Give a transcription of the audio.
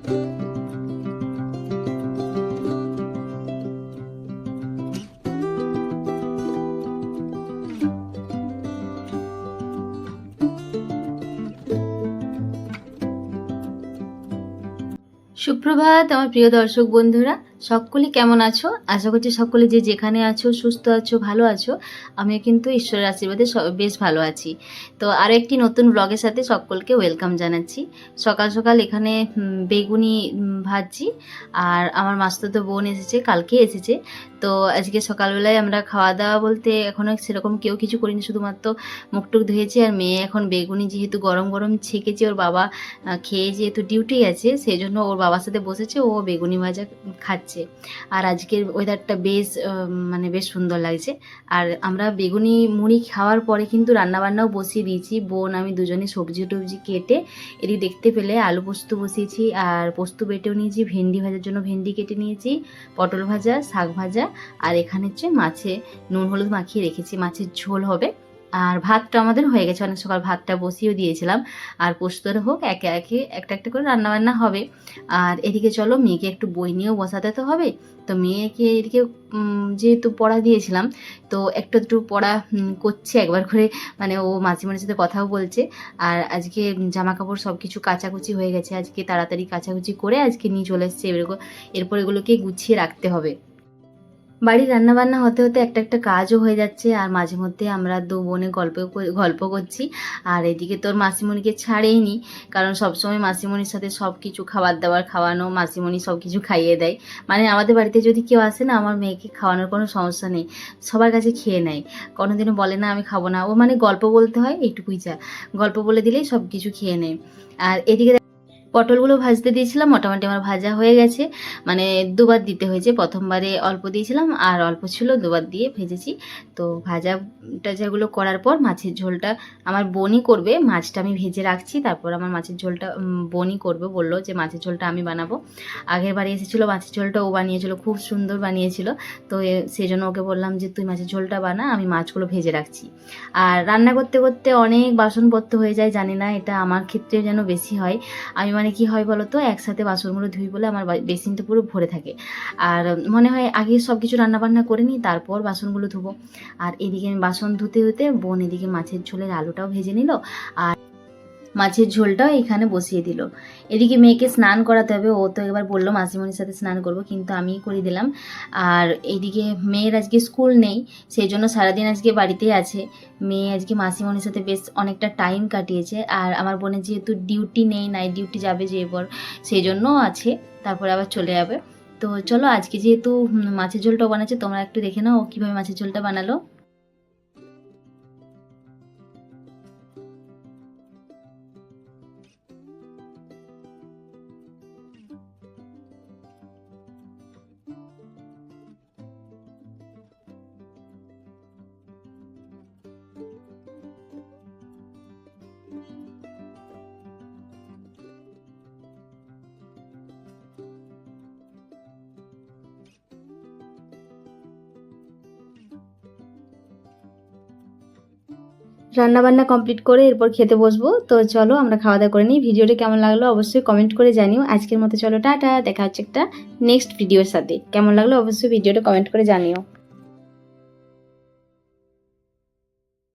সুপ্রভাত আমার প্রিয় দর্শক বন্ধুরা, সকলে কেমন আছো? আশা করছি সকলে যে যেখানে আছো সুস্থ আছো, ভালো আছো। আমিও কিন্তু ঈশ্বরের আশীর্বাদে বেশ ভালো আছি। তো আরও একটি নতুন ব্লগের সাথে সকলকে ওয়েলকাম জানাচ্ছি। সকাল সকাল এখানে বেগুনি ভাজছি, আর আমার মাস্তুতো বোন এসেছে, কালকে এসেছে। তো আজকে সকালবেলায় আমরা খাওয়া দাওয়া বলতে এখনও সেরকম কেউ কিছু করিনি, শুধুমাত্র মুখটুক ধুয়েছি। আর মেয়ে এখন বেগুনি যেহেতু গরম গরম ছেঁকেছে, ওর বাবা খেয়ে যেহেতু ডিউটি আছে সেই জন্য ওর বাবার সাথে বসেছে, ও বেগুনি ভাজা খাচ্ছে। আর আজকের ওয়েদারটা বেশ বেশ সুন্দর লাগছে। আর আমরা বেগুনি মুড়ি খাওয়ার পরে কিন্তু রান্নাবান্নাও বসিয়ে দিয়েছি, বোন আমি দুজনে সবজি টবজি কেটে। এটি দেখতে পেলে আলু পোস্ত বসিয়েছি, আর পোস্ত বেটেও নিয়েছি, ভেন্ডি ভাজার জন্য ভেন্ডি কেটে নিয়েছি, পটল ভাজা, শাক ভাজা, আর এখানে হচ্ছে মাছে নুন হলুদ মাখিয়ে রেখেছি, মাছের ঝোল হবে। আর ভাতটা আমাদের হয়ে গেছে, অনেক সকাল ভাতটা বসিয়েও দিয়েছিলাম। আর পোস্তর হোক, একে একে একটা একটা করে রান্নাবান্না হবে। আর এদিকে চলো মেয়েকে একটু বই নিয়েও বসাতে তো হবে। তো মেয়েকে এদিকে যেহেতু পড়া দিয়েছিলাম, তো একটু একটু পড়া করছে একবার করে, ও মাঝিমানের সাথে কথাও বলছে। আর আজকে জামা কাপড় সব কিছু কাচাকুচি হয়ে গেছে, আজকে তাড়াতাড়ি কাচাকুচি করে আজকে নিয়ে চলে এসছে। এরপর এগুলোকে গুছিয়ে রাখতে হবে। বাড়ির রান্নাবান্না হতে হতে একটা একটা কাজও হয়ে যাচ্ছে, আর মাঝে মধ্যে আমরা দু বোনে গল্প করছি। আর এদিকে তোর মাসিমণিকে ছাড়েই নি, কারণ সবসময় মাসিমণির সাথে সব কিছু খাবার দাবার খাওয়ানো, মাসিমণি সব কিছু খাইয়ে দেয়। আমাদের বাড়িতে যদি কেউ আসে না, আমার মেয়েকে খাওয়ানোর কোনো সমস্যা নেই, সবার কাছে খেয়ে নেয়, কোনোদিনও বলে না আমি খাবো না। ও গল্প বলতে হয়, এইটুকুই যা, গল্প বলে দিলেই সব কিছু খেয়ে নেয়। আর এদিকে পটলগুলো ভাজতে দিয়েছিলাম, মোটামুটি আমার ভাজা হয়ে গেছে। দুবার দিতে হয়েছে, প্রথমবারে অল্প দিয়েছিলাম আর অল্প ছিল, দুবার দিয়ে ভেজেছি। তো ভাজা টাজাগুলো করার পর মাছের ঝোলটা আমার বোনই করবে, মাছটা আমি ভেজে রাখছি, তারপর আমার মাছের ঝোলটা বোনই করবে, বললো যে মাছের ঝোলটা আমি বানাবো। আগের বারে এসেছিলো, মাছের ঝোলটা ও বানিয়েছিল, খুব সুন্দর বানিয়েছিল। তো সেই জন্য ওকে বললাম যে তুই মাছের ঝোলটা বানা, আমি মাছগুলো ভেজে রাখছি। আর রান্না করতে করতে অনেক বাসনপত্র হয়ে যায়, জানি না এটা আমার ক্ষেত্রে যেন বেশি হয়। আমি কি হয় বলো তো, একসাথে বাসনগুলো ধুই বলে আমার বেসিনটা পুরো ভরে থাকে। আর মনে হয় আগে সব কিছু রান্নাবান্না করে নিই, তারপর বাসনগুলো ধুবো। আর এদিকে আমি বাসন ধুতে ধুতে বোন এদিকে মাছের ঝোলের আলুটাও ভেজে নিল, আর মাছের ঝোলটাও এখানে বসিয়ে দিল। এদিকে মেয়েকে স্নান করাতে হবে, ও তো এবার বললো মাসিমণির সাথে স্নান করব, কিন্তু আমি করে দিলাম। আর এইদিকে মেয়ের আজকে স্কুল নেই, সেই জন্য সারাদিন আজকে বাড়িতেই আছে। মেয়ে আজকে মাসিমণির সাথে বেশ অনেকটা টাইম কাটিয়েছে। আর আমার বোনের যেহেতু ডিউটি নেই, নাইট ডিউটি যাবে যে এবার, সেই জন্য আছে, তারপরে আবার চলে যাবে। তো চলো আজকে যেহেতু মাছের ঝোলটাও বানাচ্ছে, তোমরা একটু দেখে নাও ও কীভাবে মাছের ঝোলটা বানালো। রান্নাবান্না কমপ্লিট করে এরপর খেতে বসবো। তো চলো আমরা খাওয়া দাওয়া করে নিই। ভিডিওটা কেমন লাগলো অবশ্যই কমেন্ট করে জানিও। আজকের মতো চলো টাটা, দেখা হচ্ছে একটা নেক্সট ভিডিওর সাথে। কেমন লাগলো অবশ্যই ভিডিওটা কমেন্ট করে জানিও।